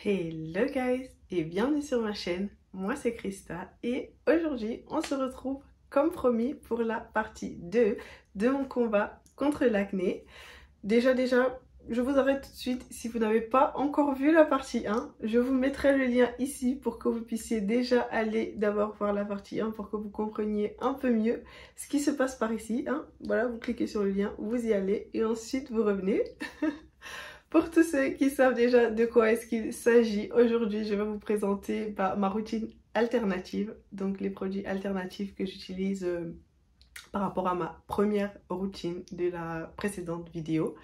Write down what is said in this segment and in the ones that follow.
Hello guys et bienvenue sur ma chaîne, moi c'est Christa et aujourd'hui on se retrouve comme promis pour la partie 2 de mon combat contre l'acné. Déjà je vous arrête tout de suite, si vous n'avez pas encore vu la partie 1, je vous mettrai le lien ici pour que vous puissiez déjà aller d'abord voir la partie 1 pour que vous compreniez un peu mieux ce qui se passe par ici. Voilà, vous cliquez sur le lien, vous y allez et ensuite vous revenez. Pour tous ceux qui savent déjà de quoi est-ce qu'il s'agit, aujourd'hui je vais vous présenter ma routine alternative, donc les produits alternatifs que j'utilise par rapport à ma première routine de la précédente vidéo.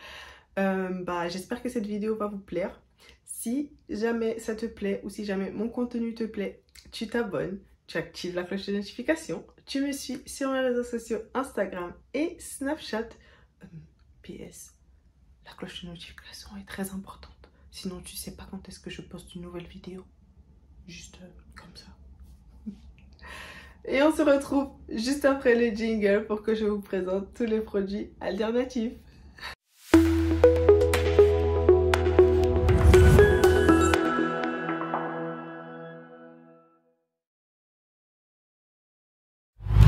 J'espère que cette vidéo va vous plaire. Si jamais ça te plaît ou si jamais mon contenu te plaît, tu t'abonnes, tu actives la cloche de notification, tu me suis sur mes réseaux sociaux Instagram et Snapchat. PS. La cloche de notification est très importante. Sinon, tu sais pas quand est-ce que je poste une nouvelle vidéo. Juste comme ça. Et on se retrouve juste après le jingle pour que je vous présente tous les produits alternatifs.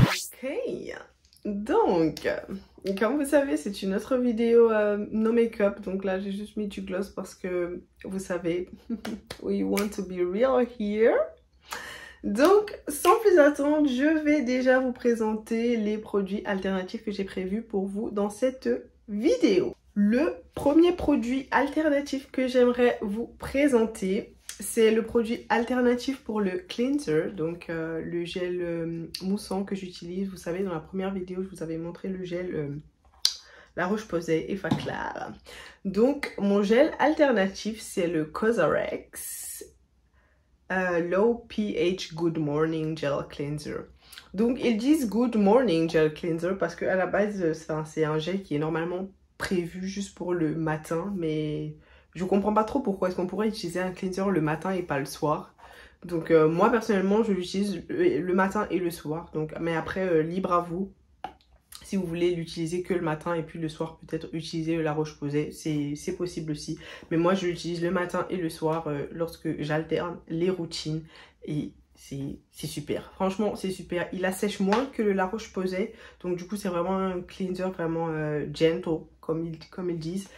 Ok. Donc, comme vous savez, c'est une autre vidéo no make-up. Donc là, j'ai juste mis du gloss parce que, vous savez, we want to be real here. Donc, sans plus attendre, je vais déjà vous présenter les produits alternatifs que j'ai prévus pour vous dans cette vidéo. Le premier produit alternatif que j'aimerais vous présenter, c'est le produit alternatif pour le cleanser, donc le gel moussant que j'utilise. Vous savez, dans la première vidéo, je vous avais montré le gel La Roche-Posay Effaclar Clair. Donc, mon gel alternatif, c'est le Cosrx Low pH Good Morning Gel Cleanser. Donc, ils disent Good Morning Gel Cleanser parce qu'à la base, c'est un gel qui est normalement prévu juste pour le matin, mais je comprends pas trop pourquoi est-ce qu'on pourrait utiliser un cleanser le matin et pas le soir. Donc moi personnellement je l'utilise le matin et le soir. Donc, mais après libre à vous. Si vous voulez l'utiliser que le matin et puis le soir peut-être utiliser La Roche-Posay, c'est possible aussi. Mais moi je l'utilise le matin et le soir lorsque j'alterne les routines et c'est super. Franchement c'est super. Il assèche moins que le La Roche-Posay. Donc du coup c'est vraiment un cleanser vraiment gentle comme ils disent.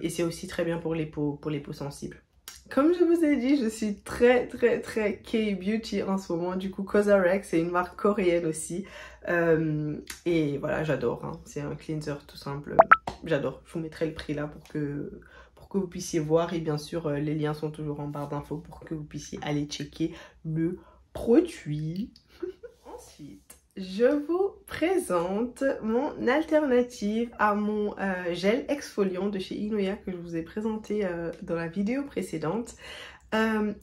Et c'est aussi très bien pour les peaux sensibles. Comme je vous ai dit, je suis très K-beauty en ce moment. Du coup, Cosrx, c'est une marque coréenne aussi. Et voilà, j'adore. C'est un cleanser tout simple. J'adore. Je vous mettrai le prix là pour que vous puissiez voir. Et bien sûr, les liens sont toujours en barre d'infos pour que vous puissiez aller checker le produit. Ensuite, je vous présente mon alternative à mon gel exfoliant de chez Inoya que je vous ai présenté dans la vidéo précédente.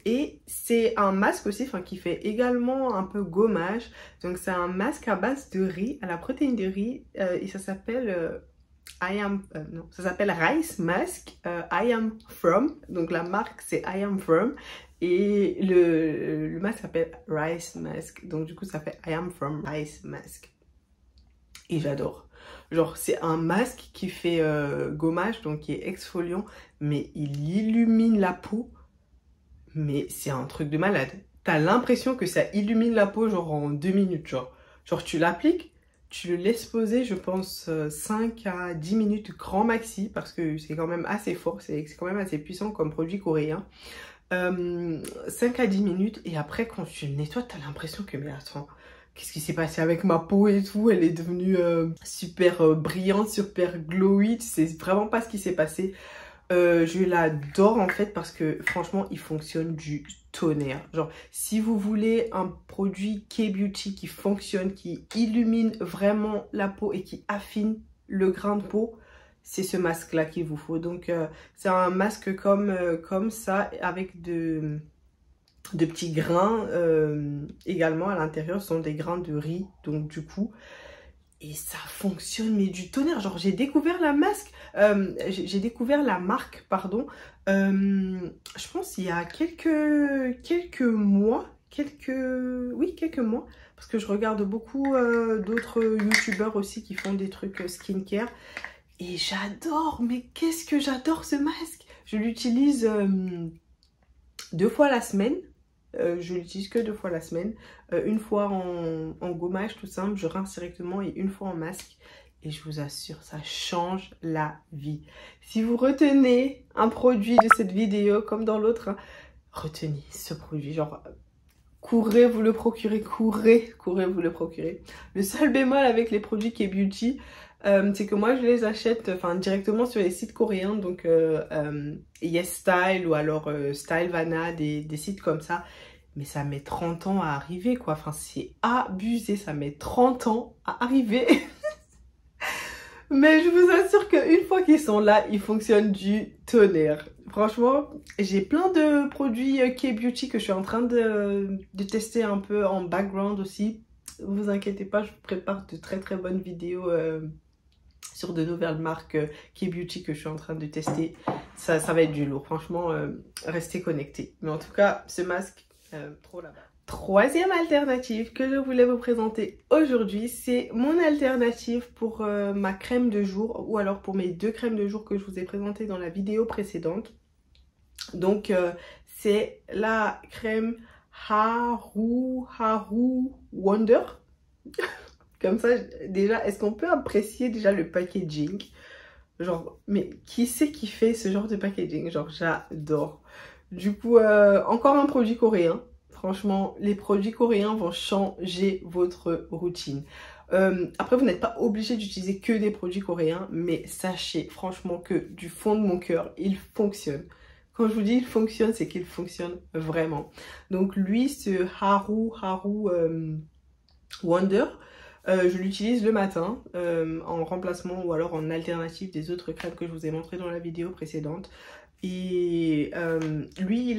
Et c'est un masque aussi qui fait également un peu gommage. Donc c'est un masque à base de riz, à la protéine de riz, et ça s'appelle ça s'appelle Rice Mask I Am From. Donc la marque c'est I Am From. Et le masque s'appelle Rice Mask. Donc du coup ça fait I Am From Rice Mask. Et j'adore. Genre c'est un masque qui fait gommage, donc qui est exfoliant. Mais il illumine la peau. Mais c'est un truc de malade. T'as l'impression que ça illumine la peau genre en 2 minutes. Genre tu l'appliques. Tu le laisses poser, je pense, 5 à 10 minutes grand maxi. Parce que c'est quand même assez fort. C'est quand même assez puissant comme produit coréen. 5 à 10 minutes. Et après, quand tu le nettoies, t'as l'impression que, mais attends, qu'est-ce qui s'est passé avec ma peau et tout? Elle est devenue super brillante, super glowy. Tu sais vraiment pas ce qui s'est passé. Je l'adore en fait parce que franchement il fonctionne du tonnerre. Genre si vous voulez un produit K-beauty qui fonctionne, qui illumine vraiment la peau et qui affine le grain de peau, c'est ce masque là qu'il vous faut. Donc c'est un masque comme ça avec de petits grains également à l'intérieur. Ce sont des grains de riz, donc du coup et ça fonctionne mais du tonnerre. Genre j'ai découvert la marque pardon, je pense il y a quelques mois, parce que je regarde beaucoup d'autres youtubeurs aussi qui font des trucs skincare et j'adore. Mais qu'est-ce que j'adore ce masque. Je l'utilise 2 fois la semaine. Je l'utilise que 2 fois la semaine. Une fois en gommage tout simple, je rince directement, et une fois en masque. Et je vous assure, ça change la vie. Si vous retenez un produit de cette vidéo, comme dans l'autre, hein, retenez ce produit. Genre, courez vous le procurer, courez vous le procurer. Le seul bémol avec les produits K-Beauty, c'est que moi je les achète directement sur les sites coréens, donc YesStyle ou alors Stylevana, des sites comme ça. Mais ça met 30 ans à arriver quoi, enfin c'est abusé, ça met 30 ans à arriver. Mais je vous assure qu'une fois qu'ils sont là, ils fonctionnent du tonnerre. Franchement, j'ai plein de produits K-Beauty que je suis en train de tester un peu en background aussi. Vous inquiétez pas, je vous prépare de très très bonnes vidéos sur de nouvelles marques K-Beauty que je suis en train de tester. Ça va être du lourd, franchement, restez connectés. Mais en tout cas, ce masque, trop là-bas. Troisième alternative que je voulais vous présenter aujourd'hui, c'est mon alternative pour ma crème de jour, ou alors pour mes 2 crèmes de jour que je vous ai présentées dans la vidéo précédente. Donc c'est la crème Haru Wonder. Comme ça, déjà, est-ce qu'on peut apprécier déjà le packaging? Genre, mais qui c'est qui fait ce genre de packaging? Genre, j'adore. Du coup, encore un produit coréen. Franchement, les produits coréens vont changer votre routine. Après, vous n'êtes pas obligé d'utiliser que des produits coréens, mais sachez franchement que du fond de mon cœur, ils fonctionnent. Quand je vous dis il fonctionne, c'est qu'il fonctionne vraiment. Donc lui, ce Haru Wonder, je l'utilise le matin en remplacement ou alors en alternative des autres crèmes que je vous ai montré dans la vidéo précédente. Et lui,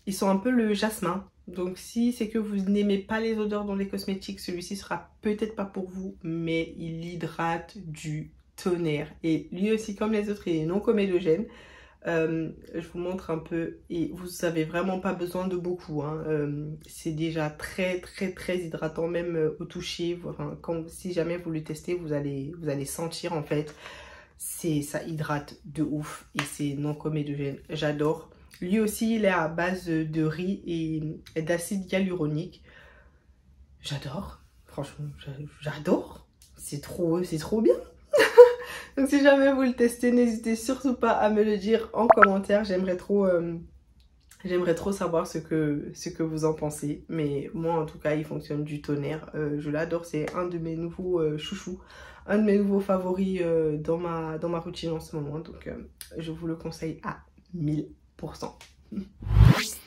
il sent un peu le jasmin. Donc si c'est que vous n'aimez pas les odeurs dans les cosmétiques, celui-ci sera peut-être pas pour vous, mais il hydrate du tonnerre. Et lui aussi, comme les autres, il est non comédogène. Je vous montre un peu, et vous n'avez vraiment pas besoin de beaucoup, hein. C'est déjà très hydratant, même au toucher. Enfin, si jamais vous le testez, vous allez sentir en fait, ça hydrate de ouf et c'est non comédogène. J'adore. Lui aussi, il est à base de riz et d'acide hyaluronique. J'adore, franchement, j'adore. C'est trop bien. Donc si jamais vous le testez, n'hésitez surtout pas à me le dire en commentaire. J'aimerais trop savoir ce que vous en pensez. Mais moi en tout cas, il fonctionne du tonnerre. Je l'adore, c'est un de mes nouveaux chouchous. Un de mes nouveaux favoris dans ma routine en ce moment. Donc je vous le conseille à 1000%.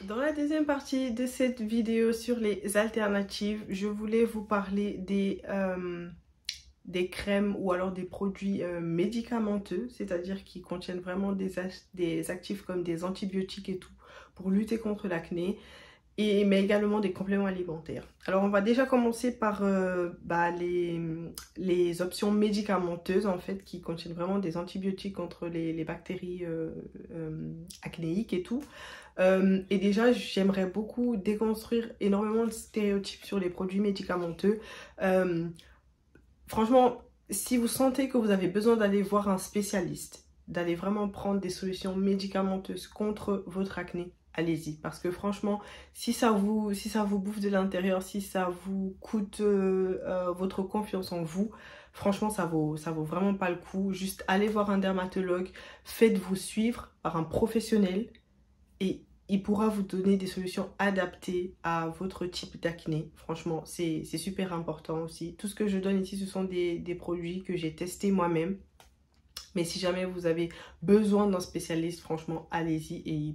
Dans la deuxième partie de cette vidéo sur les alternatives, je voulais vous parler des crèmes ou alors des produits médicamenteux, c'est-à-dire qui contiennent vraiment des actifs comme des antibiotiques et tout pour lutter contre l'acné, mais également des compléments alimentaires. Alors on va déjà commencer par les options médicamenteuses en fait, qui contiennent vraiment des antibiotiques contre les bactéries acnéiques et tout. Et déjà j'aimerais beaucoup déconstruire énormément de stéréotypes sur les produits médicamenteux. Franchement, si vous sentez que vous avez besoin d'aller voir un spécialiste, d'aller vraiment prendre des solutions médicamenteuses contre votre acné, allez-y. Parce que franchement, si ça vous bouffe de l'intérieur, si ça vous coûte votre confiance en vous, franchement, ça vaut vraiment pas le coup. Juste allez voir un dermatologue, faites-vous suivre par un professionnel et il pourra vous donner des solutions adaptées à votre type d'acné. Franchement, c'est super important aussi. Tout ce que je donne ici, ce sont des produits que j'ai testés moi-même. Mais si jamais vous avez besoin d'un spécialiste, franchement, allez-y et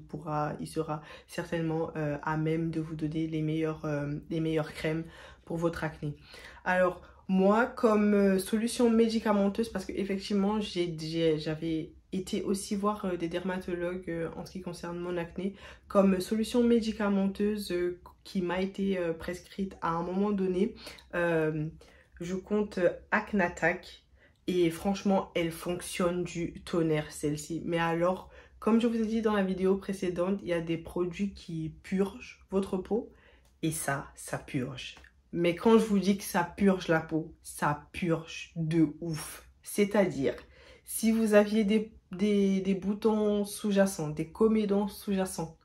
il sera certainement à même de vous donner les meilleures crèmes pour votre acné. Alors, moi, comme solution médicamenteuse, parce qu'effectivement, j'avais été aussi voir des dermatologues en ce qui concerne mon acné, comme solution médicamenteuse qui m'a été prescrite à un moment donné, je compte Acnatac. Et franchement, elle fonctionne du tonnerre, celle-ci. Mais alors, comme je vous ai dit dans la vidéo précédente, il y a des produits qui purgent votre peau. Et ça purge. Mais quand je vous dis que ça purge la peau, ça purge de ouf. C'est-à-dire, si vous aviez des boutons sous-jacents, des comédons sous-jacents,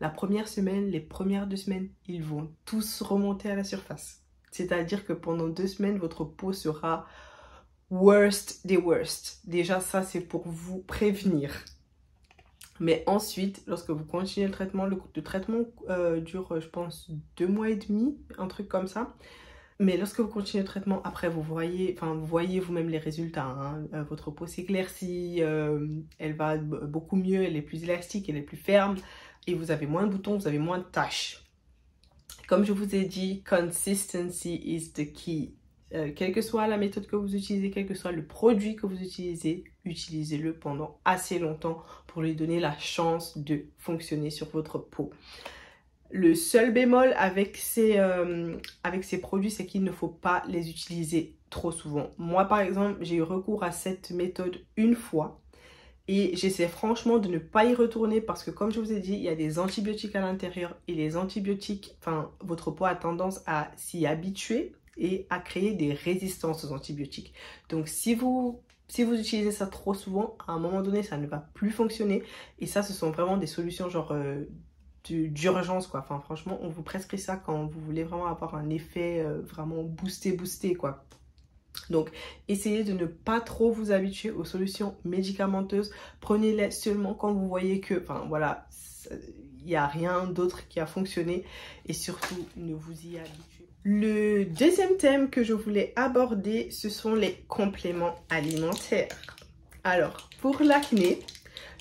la première semaine, les premières 2 semaines, ils vont tous remonter à la surface. C'est-à-dire que pendant 2 semaines, votre peau sera worst des worst. Déjà, ça, c'est pour vous prévenir. Mais ensuite, lorsque vous continuez le traitement dure, je pense, 2 mois et demi, un truc comme ça. Mais lorsque vous continuez le traitement, après, vous voyez vous-même les résultats. Hein. Votre peau s'éclaircit, elle va beaucoup mieux, elle est plus élastique, elle est plus ferme. Et vous avez moins de boutons, vous avez moins de taches. Comme je vous ai dit, consistency is the key. Quelle que soit la méthode que vous utilisez, quel que soit le produit que vous utilisez, utilisez-le pendant assez longtemps pour lui donner la chance de fonctionner sur votre peau. Le seul bémol avec ces produits, c'est qu'il ne faut pas les utiliser trop souvent. Moi, par exemple, j'ai eu recours à cette méthode une fois et j'essaie franchement de ne pas y retourner parce que, comme je vous ai dit, il y a des antibiotiques à l'intérieur et les antibiotiques, votre peau a tendance à s'y habituer et à créer des résistances aux antibiotiques. Donc, si vous utilisez ça trop souvent, à un moment donné, ça ne va plus fonctionner. Et ça, ce sont vraiment des solutions genre d'urgence, quoi. Enfin, franchement, on vous prescrit ça quand vous voulez vraiment avoir un effet vraiment boosté, quoi. Donc, essayez de ne pas trop vous habituer aux solutions médicamenteuses. Prenez-les seulement quand vous voyez que, voilà, il n'y a rien d'autre qui a fonctionné. Et surtout, ne vous y habituez. Le deuxième thème que je voulais aborder, ce sont les compléments alimentaires. Alors, pour l'acné,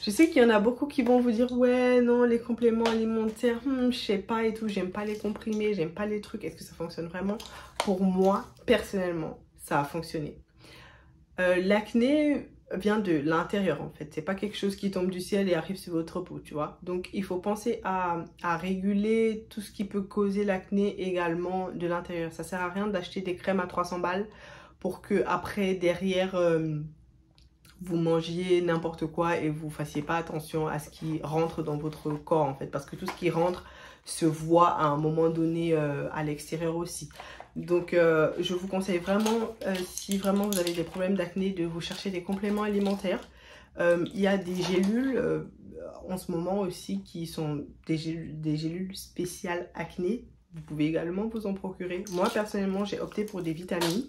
je sais qu'il y en a beaucoup qui vont vous dire « Ouais, non, les compléments alimentaires, je sais pas et tout, j'aime pas les comprimés, j'aime pas les trucs. Est-ce que ça fonctionne vraiment ?» Pour moi, personnellement, ça a fonctionné. L'acné vient de l'intérieur en fait. C'est pas quelque chose qui tombe du ciel et arrive sur votre peau, tu vois. Donc, il faut penser à réguler tout ce qui peut causer l'acné également de l'intérieur. Ça sert à rien d'acheter des crèmes à 300 balles pour que après, derrière... vous mangiez n'importe quoi et vous fassiez pas attention à ce qui rentre dans votre corps en fait, parce que tout ce qui rentre se voit à un moment donné à l'extérieur aussi. Donc je vous conseille vraiment, si vraiment vous avez des problèmes d'acné, de vous chercher des compléments alimentaires. Il y a des gélules en ce moment aussi qui sont des gélules spéciales acné. Vous pouvez également vous en procurer. Moi personnellement, j'ai opté pour des vitamines.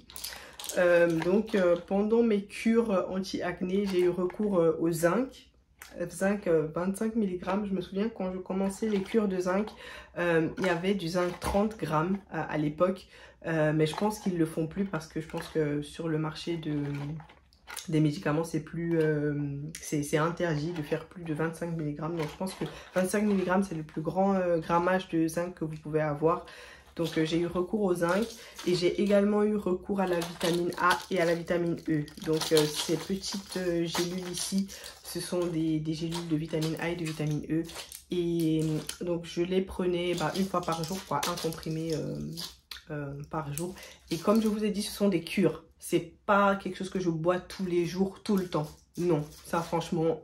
Pendant mes cures anti-acné, j'ai eu recours au zinc. 25 mg. Je me souviens quand je commençais les cures de zinc, il y avait du zinc 30 grammes à l'époque. Mais je pense qu'ils ne le font plus parce que je pense que sur le marché des médicaments, c'est interdit de faire plus de 25 mg. Donc je pense que 25 mg, c'est le plus grand grammage de zinc que vous pouvez avoir. Donc j'ai eu recours au zinc et j'ai également eu recours à la vitamine A et à la vitamine E. Donc ces petites gélules ici, ce sont des gélules de vitamine A et de vitamine E. Et donc je les prenais une fois par jour, quoi, un comprimé par jour. Et comme je vous ai dit, ce sont des cures. C'est pas quelque chose que je bois tous les jours, tout le temps. Non, ça franchement,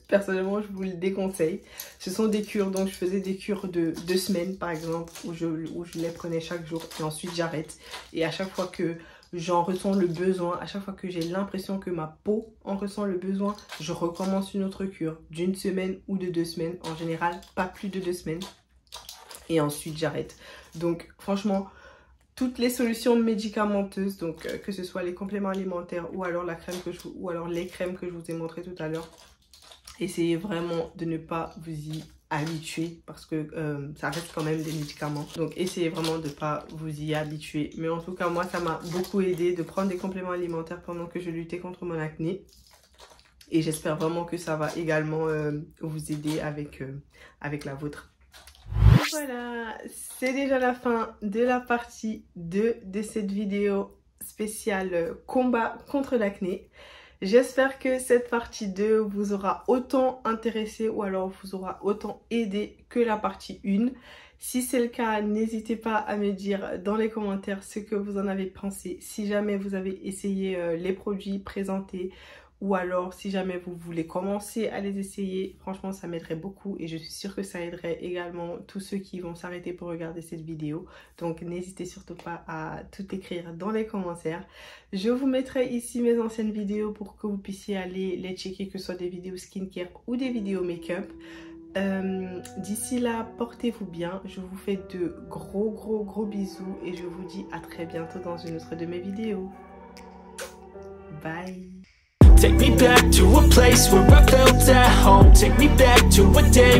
personnellement, je vous le déconseille. Ce sont des cures, donc je faisais des cures de 2 semaines par exemple, où je les prenais chaque jour et ensuite j'arrête. Et à chaque fois que j'en ressens le besoin, à chaque fois que j'ai l'impression que ma peau en ressent le besoin, je recommence une autre cure d'1 semaine ou de 2 semaines. En général, pas plus de 2 semaines. Et ensuite j'arrête. Donc franchement... toutes les solutions médicamenteuses, donc que ce soit les compléments alimentaires ou alors les crèmes que je vous ai montrées tout à l'heure, essayez vraiment de ne pas vous y habituer parce que ça reste quand même des médicaments. Donc essayez vraiment de ne pas vous y habituer. Mais en tout cas, moi, ça m'a beaucoup aidé de prendre des compléments alimentaires pendant que je luttais contre mon acné. Et j'espère vraiment que ça va également vous aider avec la vôtre. Voilà, c'est déjà la fin de la partie 2 de cette vidéo spéciale combat contre l'acné. J'espère que cette partie 2 vous aura autant intéressé ou alors vous aura autant aidé que la partie 1. Si c'est le cas, n'hésitez pas à me dire dans les commentaires ce que vous en avez pensé. Si jamais vous avez essayé les produits présentés ou alors si jamais vous voulez commencer à les essayer, franchement ça m'aiderait beaucoup et je suis sûre que ça aiderait également tous ceux qui vont s'arrêter pour regarder cette vidéo. Donc n'hésitez surtout pas à tout écrire dans les commentaires. Je vous mettrai ici mes anciennes vidéos pour que vous puissiez aller les checker, que ce soit des vidéos skincare ou des vidéos make-up. D'ici là, portez-vous bien. Je vous fais de gros bisous et je vous dis à très bientôt dans une autre de mes vidéos. Bye. Take me back to a place where I felt at home. Take me back to a day.